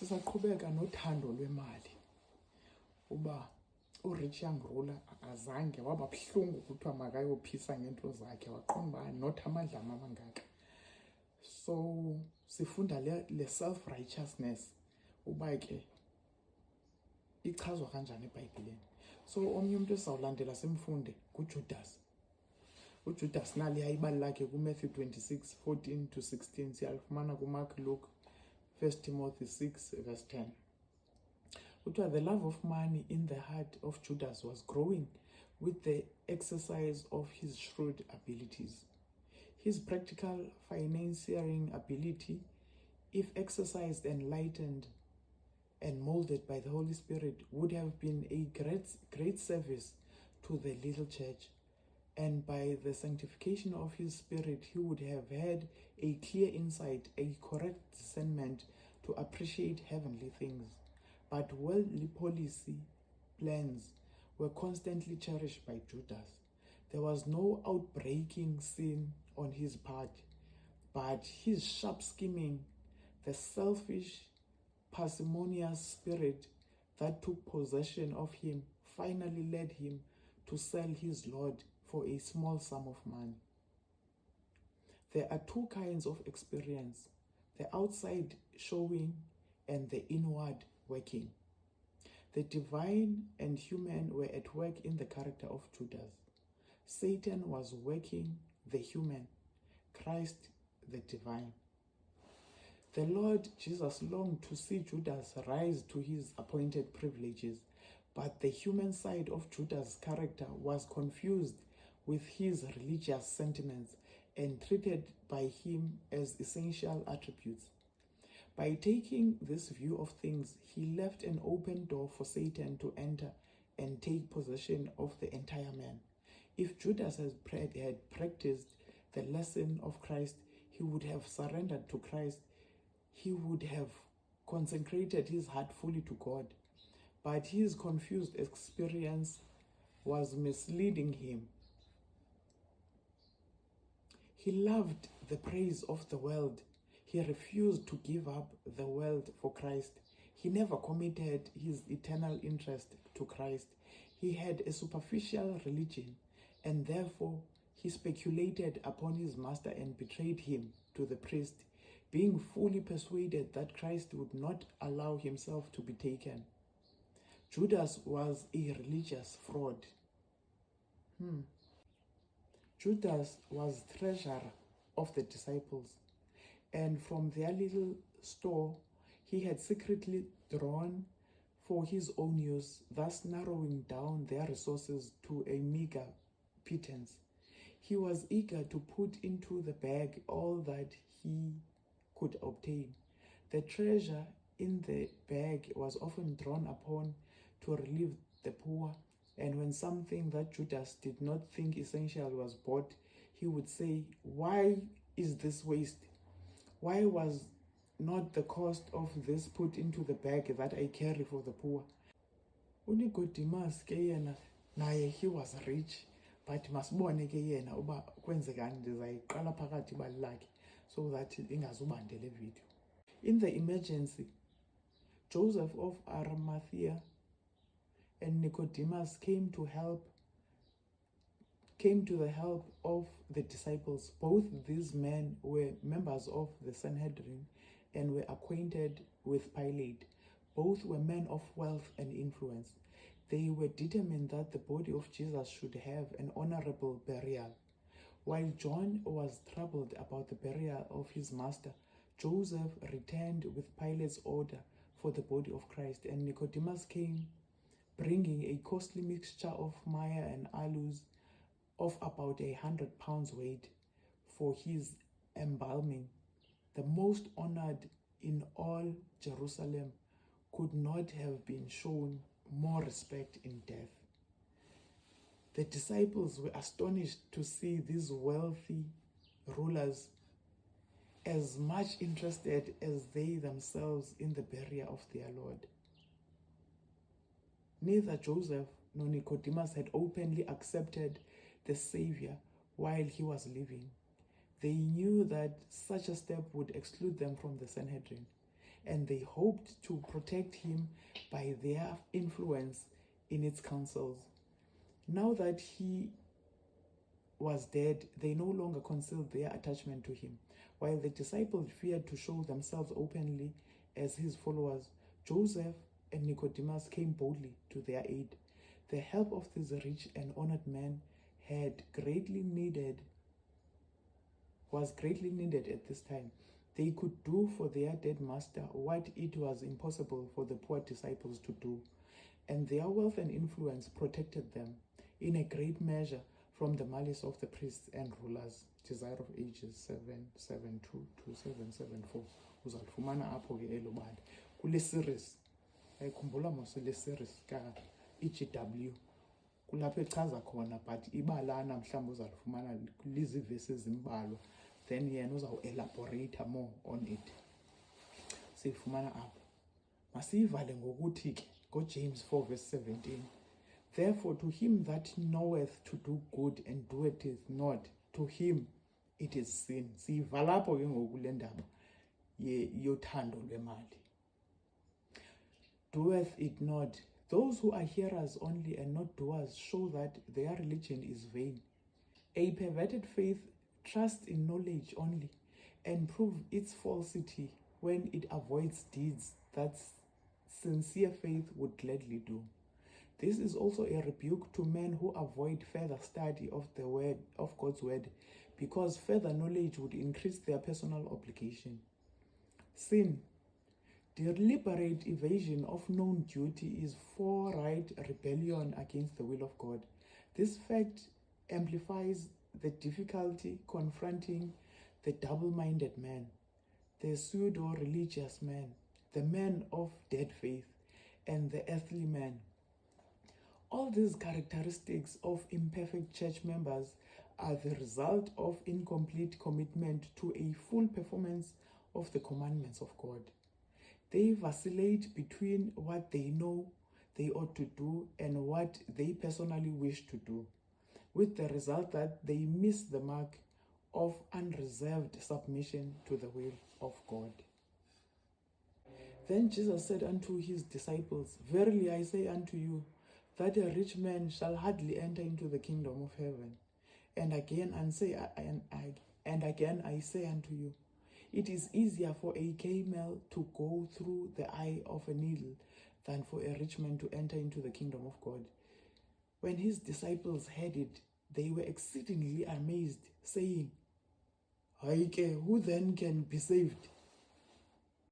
Sisaqhubeka nothando lwemali. Uba u-rich young ruler azange waba buhlungu kuthiwa makayophisa ngento zakhe, waqonda uba not amadlama amangaka. So sifunda le self-righteousness uba ke ichazwa kanjani eBhayibhileni. So omnye umuntu esizawulandela simfunde nguJudas. uJudas nali ibali lakhe kuMatthew 26:14-16, siyalifumana kuMark, Luke, 1 Timothy 6:10. Kuthiwa the love of money in the heart of Judas was growing with the exercise of his shrewd abilities. His practical financiering ability, if exercised, enlightened, and molded by the Holy Spirit, would have been a great service to the little church. And by the sanctification of his spirit, he would have had a clear insight, a correct discernment to appreciate heavenly things. But worldly policy plans were constantly cherished by Judas. There was no outbreaking sin on his part, but his sharp scheming, the selfish, parsimonious spirit that took possession of him, finally led him to sell his Lord for a small sum of money. There are two kinds of experience: the outside showing and the inward working. The divine and human were at work in the character of Judas. Satan was working the human, Christ the divine. The Lord Jesus longed to see Judas rise to his appointed privileges, but the human side of Judas' character was confused with his religious sentiments and treated by him as essential attributes. By taking this view of things, he left an open door for Satan to enter and take possession of the entire man. If Judas had practiced the lesson of Christ, he would have surrendered to Christ. He would have consecrated his heart fully to God. But his confused experience was misleading him. He loved the praise of the world. He refused to give up the world for Christ. He never committed his eternal interest to Christ. He had a superficial religion, and therefore he speculated upon his master and betrayed him to the priest, being fully persuaded that Christ would not allow himself to be taken. Judas was a religious fraud. Judas was treasurer of the disciples, and from their little store he had secretly drawn for his own use, thus narrowing down their resources to a meager pittance. He was eager to put into the bag all that he could obtain. The treasure in the bag was often drawn upon to relieve the poor, and when something that Judas did not think essential was bought, he would say, "Why is this waste? Why was not the cost of this put into the bag that I carry for the poor?" uNicodemus ke yena naye he was rich, but masibone ke yena uba kwenzekani. Ndizayiqala phakathi ibali lakhe so that ingazubande le video. In the emergency, Joseph of Arimathea and Nicodemus came to the help of the disciples. Both these men were members of the Sanhedrin and were acquainted with Pilate. Both were men of wealth and influence. They were determined that the body of Jesus should have an honorable burial. While John was troubled about the burial of his master, Joseph returned with Pilate's order for the body of Christ, and Nicodemus came bringing a costly mixture of myrrh and aloes of about 100 pounds weight for his embalming. The most honored in all Jerusalem could not have been shown more respect in death. The disciples were astonished to see these wealthy rulers as much interested as they themselves in the burial of their Lord. Neither Joseph nor Nicodemus had openly accepted the Savior while he was living. They knew that such a step would exclude them from the Sanhedrin. and they hoped to protect him by their influence in its councils. Now that he was dead, they no longer concealed their attachment to him. While the disciples feared to show themselves openly as his followers, Joseph and Nicodemus came boldly to their aid. The help of this rich and honored man was greatly needed at this time. They could do for their dead master what it was impossible for the poor disciples to do, and their wealth and influence protected them in a great measure from the malice of the priests and rulers. Desire of Ages 772 to 774. Uzalifumana apho ke elo bali kule series. Ayikhumbula mos le series ka EGW kulapho echaza khona, but ibalana mhlawumbe uzalifumana lizivesi ezimbalwa, then yena uzawuelaborate more on it. Siyifumana apho. Masiyivale ngokuthi ke ngoJames 4 verse 17. Therefore, to him that knoweth to do good and doeth it not, to him it is sin. Siyivala apho ke ngoku le ndaba yothando lwemali. Doeth it not. Those who are hearers only and not doers show that their religion is vain. A perverted faith trusts in knowledge only and proves its falsity when it avoids deeds that sincere faith would gladly do. This is also a rebuke to men who avoid further study of the word of God's word, because further knowledge would increase their personal obligation. Sin. Deliberate evasion of known duty is forthright rebellion against the will of God. This fact amplifies the difficulty confronting the double-minded man, the pseudo-religious man, the man of dead faith, and the earthly man. All these characteristics of imperfect church members are the result of incomplete commitment to a full performance of the commandments of God. They vacillate between what they know they ought to do and what they personally wish to do, with the result that they miss the mark of unreserved submission to the will of God. Then Jesus said unto his disciples, Verily I say unto you, that a rich man shall hardly enter into the kingdom of heaven. And again I say unto you, it is easier for a camel to go through the eye of a needle than for a rich man to enter into the kingdom of God. When his disciples heard it, they were exceedingly amazed, saying, Who then can be saved?